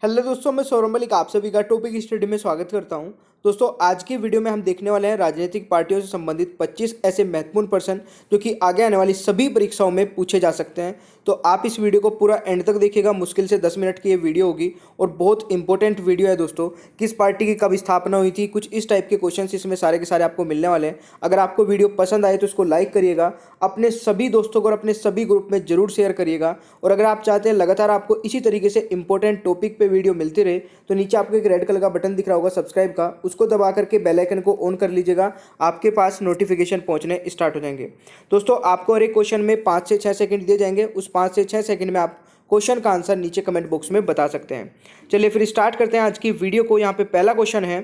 Hello दोस्तों, मैं सौरभ मलिक आप सभी का टॉपिक स्टडी में स्वागत करता हूं। दोस्तों, आज की वीडियो में हम देखने वाले हैं राजनीतिक पार्टियों से संबंधित 25 ऐसे महत्वपूर्ण प्रश्न जो कि आगे आने वाली सभी परीक्षाओं में पूछे जा सकते हैं। तो आप इस वीडियो को पूरा एंड तक देखिएगा। मुश्किल से 10 मिनट की ये वीडियो होगी और बहुत इंपॉर्टेंट वीडियो है दोस्तों। किस पार्टी की कब स्थापना हुई थी, कुछ इस टाइप के क्वेश्चन इसमें सारे के सारे आपको मिलने वाले हैं। अगर आपको वीडियो पसंद आए तो इसको लाइक करिएगा, अपने सभी दोस्तों को और अपने सभी ग्रुप में जरूर शेयर करिएगा। और अगर आप चाहते हैं लगातार आपको इसी तरीके से इंपॉर्टेंट टॉपिक पे वीडियो मिलती रहे तो नीचे आपको एक रेड कलर का बटन दिख रहा होगा सब्सक्राइब का, उसको दबा करके बेल आइकन को ऑन कर लीजिएगा। आपके पास नोटिफिकेशन पहुंचने स्टार्ट हो जाएंगे। दोस्तों, आपको हर एक क्वेश्चन में 5 से 6 सेकंड दिए जाएंगे। उस 5 से 6 सेकंड में आप क्वेश्चन का आंसर नीचे कमेंट बॉक्स में बता सकते हैं। चलिए फिर स्टार्ट करते हैं आज की वीडियो को। यहाँ पे पहला क्वेश्चन है,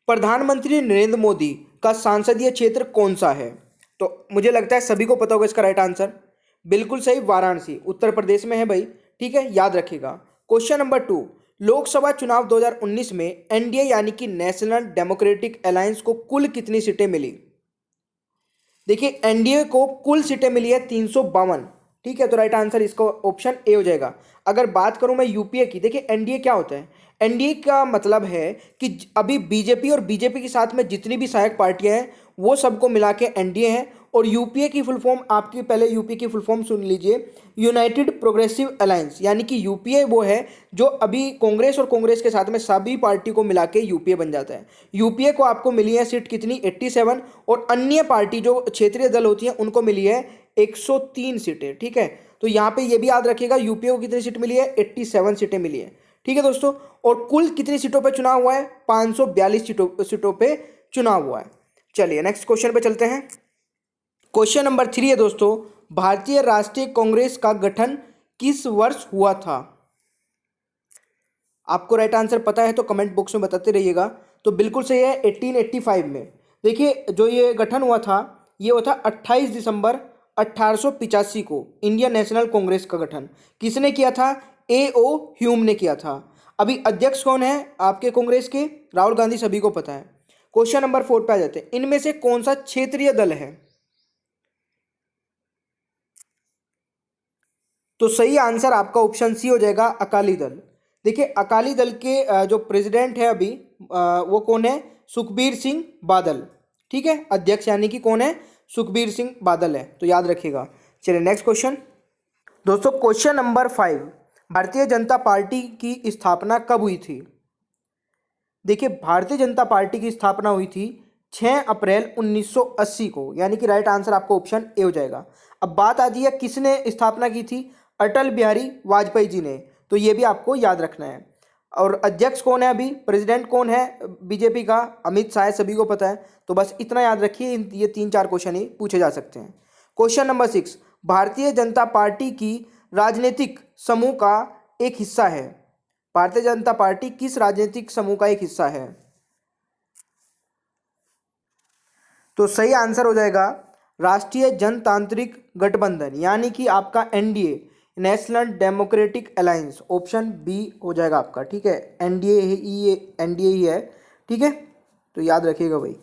प्रधानमंत्री नरेंद्र मोदी का संसदीय क्षेत्र कौन सा है? तो मुझे लगता है सभी को पता होगा इसका राइट आंसर। बिल्कुल सही, वाराणसी उत्तर प्रदेश में है भाई। ठीक है, याद रखिएगा। क्वेश्चन नंबर 2, लोकसभा चुनाव 2019 में एनडीए यानी कि नेशनल डेमोक्रेटिक अलायंस को कुल कितनी सीटें मिली? देखिए, एनडीए को कुल सीटें मिली है 352। ठीक है, तो राइट आंसर इसका ऑप्शन ए हो जाएगा। अगर बात करूं मैं यूपीए की, देखिए एनडीए क्या होता है? एनडीए का मतलब है कि अभी बीजेपी और बीजेपी के साथ में जितनी भी सहायक पार्टियां हैं वो सबको मिला के एनडीए है। और यूपीए की फुल फॉर्म आपकी, पहले यूपीए की फुल फॉर्म सुन लीजिए, यूनाइटेड प्रोग्रेसिव अलायंस। यानी कि यूपीए वो है जो अभी कांग्रेस और कांग्रेस के साथ में सभी पार्टी को मिला के यूपीए बन जाता है। यूपीए को आपको मिली है सीट कितनी, 87। और अन्य पार्टी जो क्षेत्रीय दल होती हैं उनको मिली है 103 सीटें। ठीक है, तो यहाँ पे ये भी याद रखिएगा यूपीए को कितनी सीट मिली है, 87 सीटें मिली है। ठीक है दोस्तों, और कुल कितनी सीटों पे चुनाव हुआ है? 542 सीटों पे चुनाव हुआ है। चलिए नेक्स्ट क्वेश्चन पे चलते हैं। क्वेश्चन नंबर 3 है दोस्तों, भारतीय राष्ट्रीय कांग्रेस का गठन किस वर्ष हुआ था? आपको राइट आंसर पता है तो कमेंट बॉक्स में बताते रहिएगा। तो बिल्कुल सही है, 1885 में। देखिए, जो ये गठन हुआ था ये हुआ था 28 दिसंबर 1885 को। इंडियन नेशनल कांग्रेस का गठन किसने किया था? ए ओ ह्यूम ने किया था। अभी अध्यक्ष कौन है आपके कांग्रेस के? राहुल गांधी, सभी को पता है। क्वेश्चन नंबर 4 पे आ जाते हैं, इनमें से कौन सा क्षेत्रीय दल है? तो सही आंसर आपका ऑप्शन सी हो जाएगा, अकाली दल। देखिए, अकाली दल के जो प्रेसिडेंट है अभी, वो कौन है? सुखबीर सिंह बादल। ठीक है, अध्यक्ष यानी कि कौन है? सुखबीर सिंह बादल है, तो याद रखिएगा। चलिए नेक्स्ट क्वेश्चन। दोस्तों, question number 5, Bharatiya Janata party की स्थापना कब हुई थी? देखिए, भारतीय जनता पार्टी की स्थापना हुई थी 6 अप्रैल 1980 को। यानी कि राइट आंसर आपको ऑप्शन ए हो जाएगा। अब बात आती है किसने स्थापना की थी? अटल बिहारी वाजपेयी जी ने। तो ये भी आपको याद रखना है। और अध्यक्ष कौन है अभी, प्रेसिडेंट कौन है बीजेपी का? अमित शाह, सभी को पता है। तो बस इतना याद रखिए, ये 3-4 क्वेश्चन ही पूछे जा सकते हैं। Question number 6, Bharatiya Janata party की राजनीतिक समूह का एक हिस्सा है। भारतीय जनता पार्टी किस राजनीतिक समूह का एक हिस्सा है? तो सही आंसर हो जाएगा राष्ट्रीय जनतांत्रिक गठबंधन, यानी कि आपका NDA, National Democratic Alliance. Option B हो जाएगा आपका। ठीक है, एनडीए ही, एनडीए ही है। ठीक है, तो याद रखिएगा भाई।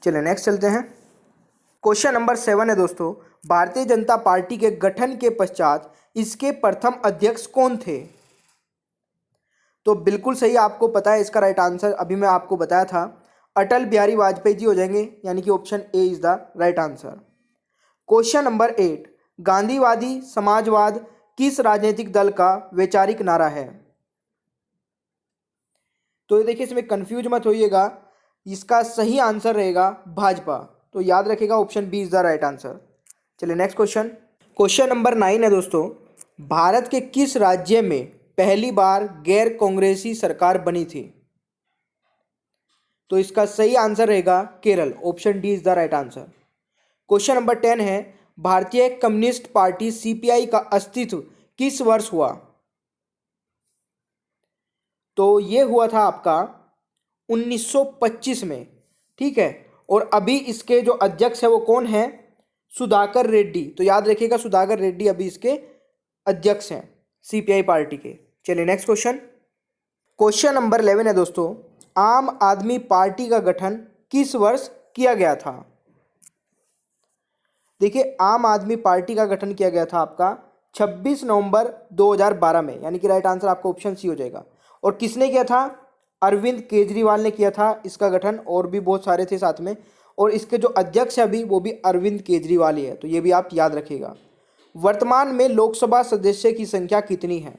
चलिए नेक्स्ट चलते हैं। क्वेश्चन नंबर 7 है दोस्तों, भारतीय जनता पार्टी के गठन के पश्चात इसके प्रथम अध्यक्ष कौन थे? तो बिल्कुल सही, आपको पता है इसका राइट आंसर, अभी मैं आपको बताया था, अटल बिहारी वाजपेयी जी हो जाएंगे। यानी कि option A is the right answer. Question number 8, गांधीवादी समाजवाद किस राजनीतिक दल का वैचारिक नारा है? तो ये देखिए, इसमें कंफ्यूज मत होइएगा, इसका सही आंसर रहेगा भाजपा। तो याद रखिएगा, option B is the right answer. चलिए नेक्स्ट क्वेश्चन। क्वेश्चन नंबर 9 है दोस्तों, भारत के किस राज्य में पहली बार गैर कांग्रेसी सरकार बनी थी? तो इसका सही आंसर रहेगा Kerala. Option D is the right answer. Question number 10 है, भारतीय कम्युनिस्ट पार्टी सीपीआई का अस्तित्व किस वर्ष हुआ? तो ये हुआ था आपका 1925 में। ठीक है, और अभी इसके जो अध्यक्ष है वो कौन है? सुधाकर रेड्डी। तो याद रखिएगा, सुधाकर रेड्डी अभी इसके अध्यक्ष हैं सीपीआई पार्टी के। चलिए नेक्स्ट क्वेश्चन। क्वेश्चन नंबर 11 है दोस्तों, आम आदमी पार्टी का गठन किस वर्ष किया गया था? देखिए, आम आदमी पार्टी का गठन किया गया था आपका 26 नवंबर 2012 में। यानी कि राइट आंसर आपका ऑप्शन सी हो जाएगा। और किसने किया था? अरविंद केजरीवाल ने किया था इसका गठन, और भी बहुत सारे थे साथ में। और इसके जो अध्यक्ष है अभी वो भी अरविंद केजरीवाल ही है, तो ये भी आप याद रखिएगा। वर्तमान में लोकसभा सदस्य की संख्या कितनी है?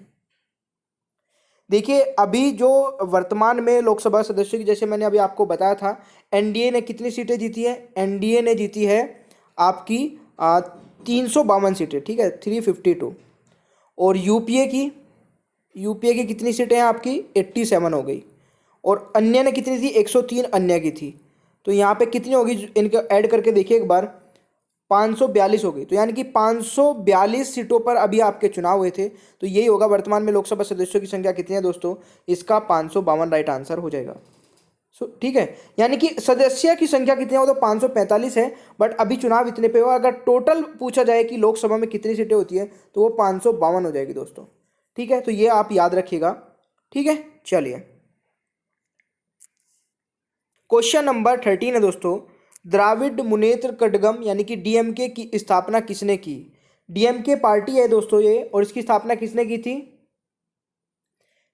देखिए अभी जो वर्तमान में लोकसभा सदस्यों की, जैसे मैंने अभी आपको बताया था, एनडीए ने कितनी सीटें जीती है? एनडीए ने जीती है आपकी 352 सीटें, ठीक है, 352। और यूपीए की कितनी सीटें हैं आपकी? 87 हो गई। और अन्य ने कितनी थी? 103 अन्य की थी। तो यहाँ पे कितनी होगी इनको ऐड करके देखिए एक बार, 542 हो गई। तो यानी कि 542 सीटों पर अभी आपके चुनाव हुए थे। तो यही होगा वर्तमान में लोकसभा सदस्यों की संख्या कितनी है दोस्तों? इसका 552 राइट आंसर हो जाएगा। ठीक है, यानी कि सदस्य की संख्या कितनी है? वो तो 545 है, बट अभी चुनाव इतने पे हुआ। अगर टोटल पूछा जाए कि लोकसभा में कितनी सीटें होती है तो वो 552 हो जाएगी दोस्तों। ठीक है, तो ये आप याद रखिएगा। ठीक है, चलिए क्वेश्चन नंबर 13 है दोस्तों। द्राविड मुनेत्र कड़गम यानी कि डीएमके की स्थापना किसने की? डीएमके पार्टी है दोस्तों ये, और इसकी स्थापना किसने की थी?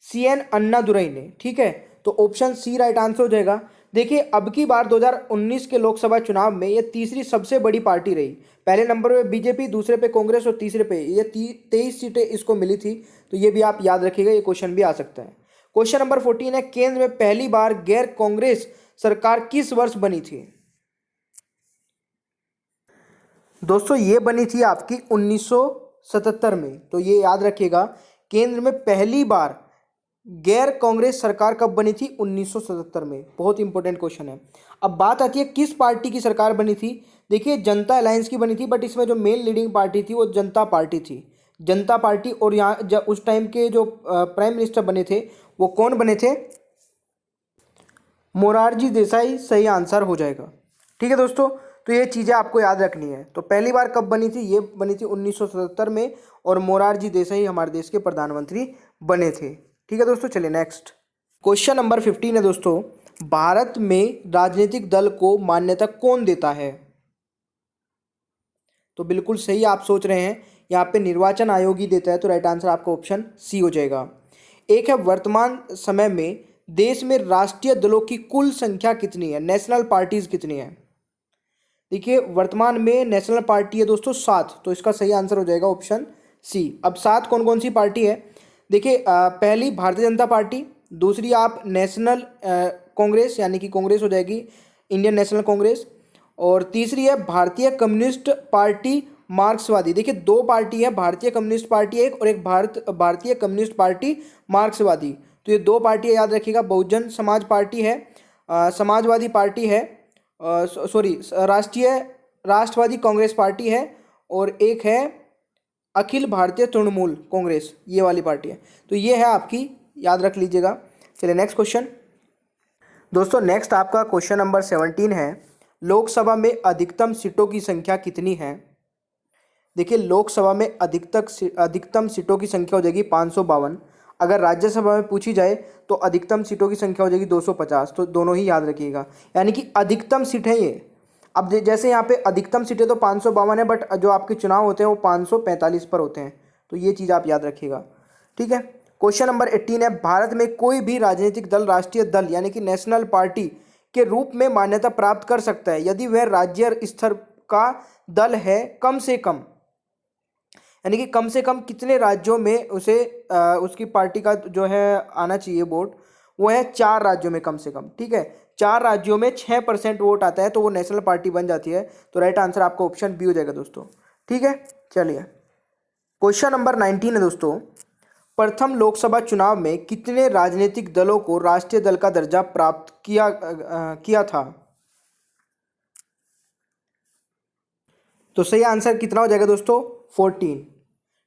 सीएन अन्नादुरई ने। ठीक है, तो ऑप्शन सी राइट आंसर हो जाएगा। देखिए अब की बार 2019 के लोकसभा चुनाव में ये तीसरी सबसे बड़ी पार्टी रही। पहले नंबर पे बीजेपी, दूसरे पे कांग्रेस और तीसरे पे ये 23 सीटें इसको मिली थी। तो ये भी आप याद रखिएगा, ये क्वेश्चन भी आ सकता है। क्वेश्चन नंबर 14 है, केंद्र में पहली बार गैर कांग्रेस सरकार किस वर्ष बनी थी? दोस्तों ये बनी थी आपकी 1977 में। तो ये याद रखिएगा, केंद्र में पहली बार गैर कांग्रेस सरकार कब बनी थी? 1977 में। बहुत इंपॉर्टेंट क्वेश्चन है। अब बात आती है किस पार्टी की सरकार बनी थी। देखिए जनता अलायंस की बनी थी, बट इसमें जो मेन लीडिंग पार्टी थी वो जनता पार्टी थी। जनता पार्टी। और यहाँ उस टाइम के जो प्राइम मिनिस्टर बने थे वो कौन बने थे? मोरारजी देसाई सही आंसर हो जाएगा। ठीक है दोस्तों, तो ये चीज़ें आपको याद रखनी है। तो पहली बार कब बनी थी? ये बनी थी 1977 में, और मोरारजी देसाई हमारे देश के प्रधानमंत्री बने थे। ठीक है दोस्तों, चलिए नेक्स्ट क्वेश्चन नंबर 15 है दोस्तों। भारत में राजनीतिक दल को मान्यता कौन देता है? तो बिल्कुल सही आप सोच रहे हैं, यहाँ पे निर्वाचन आयोग ही देता है। तो राइट आंसर आपका ऑप्शन सी हो जाएगा। एक है, वर्तमान समय में देश में राष्ट्रीय दलों की कुल संख्या कितनी है? नेशनल पार्टीज कितनी है? देखिए वर्तमान में नेशनल पार्टी है दोस्तों 7। तो इसका सही आंसर हो जाएगा ऑप्शन सी। अब 7 कौन कौन सी पार्टी है? देखिए पहली भारतीय जनता पार्टी, दूसरी आप नेशनल कांग्रेस यानी कि कांग्रेस हो जाएगी, इंडियन नेशनल कांग्रेस। और तीसरी है भारतीय कम्युनिस्ट पार्टी मार्क्सवादी। देखिए 2 पार्टी है, भारतीय कम्युनिस्ट पार्टी एक, और एक भारतीय कम्युनिस्ट पार्टी मार्क्सवादी। तो ये 2 पार्टियाँ याद रखिएगा। बहुजन समाज पार्टी है, समाजवादी पार्टी है, सॉरी राष्ट्रवादी कांग्रेस पार्टी है, और एक है अखिल भारतीय तृणमूल कांग्रेस, ये वाली पार्टी है। तो ये है आपकी, याद रख लीजिएगा। चलिए नेक्स्ट क्वेश्चन दोस्तों। नेक्स्ट आपका क्वेश्चन नंबर 17 है, लोकसभा में अधिकतम सीटों की संख्या कितनी है? देखिए लोकसभा में अधिकतम सीटों की संख्या हो जाएगी 552। अगर राज्यसभा में पूछी जाए तो अधिकतम सीटों की संख्या हो जाएगी 250। तो दोनों ही याद रखिएगा, यानी कि अधिकतम सीट है ये। अब जैसे यहाँ पे अधिकतम सीटें तो 552 है, बट जो आपके चुनाव होते हैं वो 545 पर होते हैं। तो ये चीज़ आप याद रखिएगा। ठीक है, क्वेश्चन नंबर 18 है, भारत में कोई भी राजनीतिक दल राष्ट्रीय दल यानी कि नेशनल पार्टी के रूप में मान्यता प्राप्त कर सकता है यदि वह राज्य स्तर का दल है कम से कम। यानी कि कम से कम कितने राज्यों में उसे उसकी पार्टी का जो है आना चाहिए वोट, वो है 4 राज्यों में कम से कम। ठीक है, 4 राज्यों में 6% वोट आता है तो वो नेशनल पार्टी बन जाती है। तो राइट आंसर आपका ऑप्शन बी हो जाएगा दोस्तों। ठीक है, चलिए क्वेश्चन नंबर 19 है दोस्तों। प्रथम लोकसभा चुनाव में कितने राजनीतिक दलों को राष्ट्रीय दल का दर्जा प्राप्त किया था? तो सही आंसर कितना हो जाएगा दोस्तों? 14।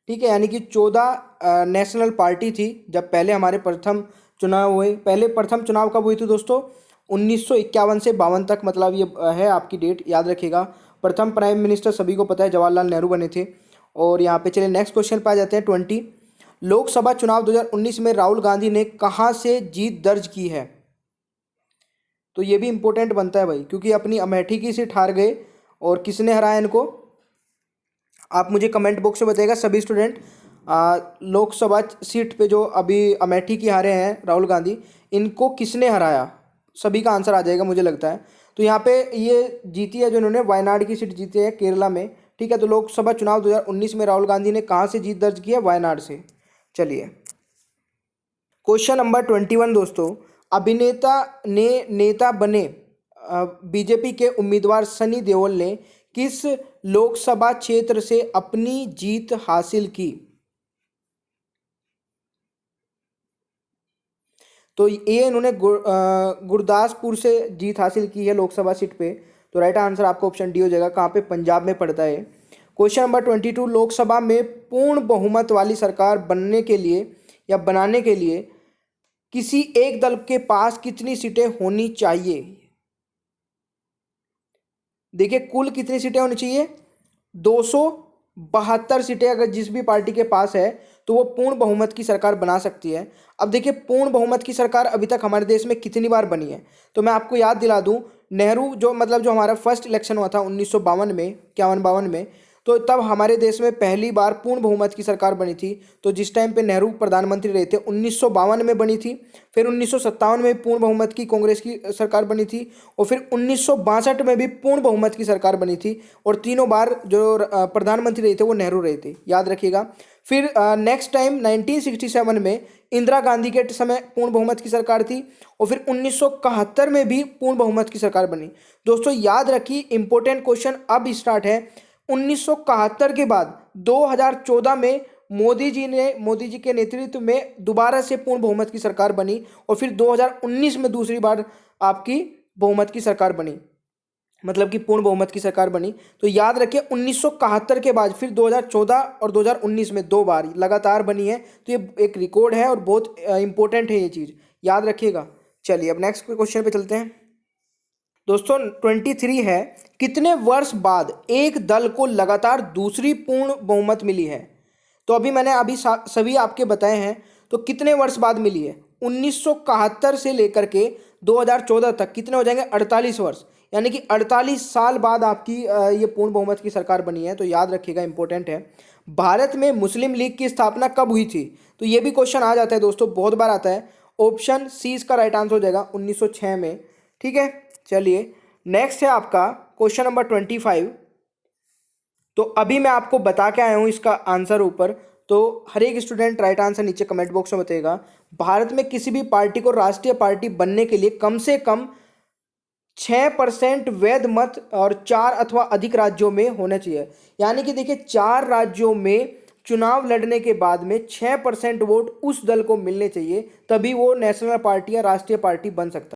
ठीक है, यानी कि 14 नेशनल पार्टी थी जब पहले हमारे प्रथम चुनाव हुए। पहले प्रथम चुनाव कब हुई थी दोस्तों? 1951 से 52 तक, मतलब ये है आपकी डेट, याद रखिएगा। प्रथम प्राइम मिनिस्टर सभी को पता है जवाहरलाल नेहरू बने थे। और यहाँ पे चलिए नेक्स्ट क्वेश्चन पे आ जाते हैं 20। लोकसभा चुनाव 2019 में राहुल गांधी ने कहाँ से जीत दर्ज की है? तो ये भी इंपॉर्टेंट बनता है भाई, क्योंकि अपनी अमेठी की सीट हार गए। और किसने हराया इनको? आप मुझे कमेंट बॉक्स में बताइएगा सभी स्टूडेंट। लोकसभा सीट पे जो अभी अमेठी की हारे हैं राहुल गांधी, इनको किसने हराया? सभी का आंसर आ जाएगा मुझे लगता है। तो यहाँ पे ये जीती है जो इन्होंने वायनाड की सीट जीती है केरला में। ठीक है, तो लोकसभा चुनाव 2019 में राहुल गांधी ने कहाँ से जीत दर्ज की है? वायनाड से। चलिए क्वेश्चन नंबर 21 दोस्तों, अभिनेता ने नेता बने बीजेपी के उम्मीदवार सनी देओल ने किस लोकसभा क्षेत्र से अपनी जीत हासिल की? तो ये इन्होंने गुरदासपुर से जीत हासिल की है लोकसभा सीट पे। तो राइट आंसर आपका ऑप्शन डी हो जाएगा। कहाँ पे? पंजाब में पड़ता है। क्वेश्चन नंबर 22, लोकसभा में पूर्ण बहुमत वाली सरकार बनने के लिए या बनाने के लिए किसी एक दल के पास कितनी सीटें होनी चाहिए? देखिए कुल कितनी सीटें होनी चाहिए? 272 सीटें अगर जिस भी पार्टी के पास है तो वो पूर्ण बहुमत की सरकार बना सकती है। अब देखिए पूर्ण बहुमत की सरकार अभी तक हमारे देश में कितनी बार बनी है, तो मैं आपको याद दिला दूं। नेहरू जो मतलब जो हमारा फर्स्ट इलेक्शन हुआ था 1952 में, 51-52 में, तो तब हमारे देश में पहली बार पूर्ण बहुमत की सरकार बनी थी। तो जिस टाइम पे नेहरू प्रधानमंत्री रहे थे 1952 में बनी थी। फिर 1957 में पूर्ण बहुमत की कांग्रेस की सरकार बनी थी, और फिर 1962 में भी पूर्ण बहुमत की सरकार बनी थी। और तीनों बार जो प्रधानमंत्री रहे थे वो नेहरू रहे थे, याद रखिएगा। फिर नेक्स्ट टाइम 1967 में इंदिरा गांधी के समय पूर्ण बहुमत की सरकार थी, और फिर 1971 में भी पूर्ण बहुमत की सरकार बनी। दोस्तों याद रखिए, इंपॉर्टेंट क्वेश्चन अब स्टार्ट है। 1971 के बाद 2014 में मोदी जी के नेतृत्व में दोबारा से पूर्ण बहुमत की सरकार बनी, और फिर 2019 में दूसरी बार आपकी बहुमत की सरकार बनी, मतलब कि पूर्ण बहुमत की सरकार बनी। तो याद रखिए 1971 के बाद फिर 2014 और 2019 में दो बार लगातार बनी है। तो ये एक रिकॉर्ड है और बहुत इंपॉर्टेंट है ये चीज़, याद रखिएगा। चलिए अब नेक्स्ट क्वेश्चन पे चलते हैं दोस्तों। 23 है, कितने वर्ष बाद एक दल को लगातार दूसरी पूर्ण बहुमत मिली है? तो अभी मैंने सभी आपके बताए हैं, तो कितने वर्ष बाद मिली है? 1971 से लेकर के 2014 तक कितने हो जाएंगे? 48 वर्ष, यानी कि 48 साल बाद आपकी ये पूर्ण बहुमत की सरकार बनी है। तो याद रखिएगा, इंपॉर्टेंट है। भारत में मुस्लिम लीग की स्थापना कब हुई थी? तो ये भी क्वेश्चन आ जाता है दोस्तों, बहुत बार आता है। ऑप्शन सी इसका राइट आंसर हो जाएगा 1906 में। ठीक है, चलिए नेक्स्ट है आपका क्वेश्चन नंबर 25। तो अभी मैं आपको बता के आया हूं इसका आंसर ऊपर, तो हर एक स्टूडेंट राइट आंसर नीचे कमेंट बॉक्स में बताएगा। भारत में किसी भी पार्टी को राष्ट्रीय पार्टी बनने के लिए कम से कम 6% वैध मत और 4 अथवा अधिक राज्यों में होना चाहिए। यानी कि देखिए 4 राज्यों में चुनाव लड़ने के बाद में 6% वोट उस दल को मिलने चाहिए, तभी वो नेशनल पार्टी या राष्ट्रीय पार्टी बन सकता है।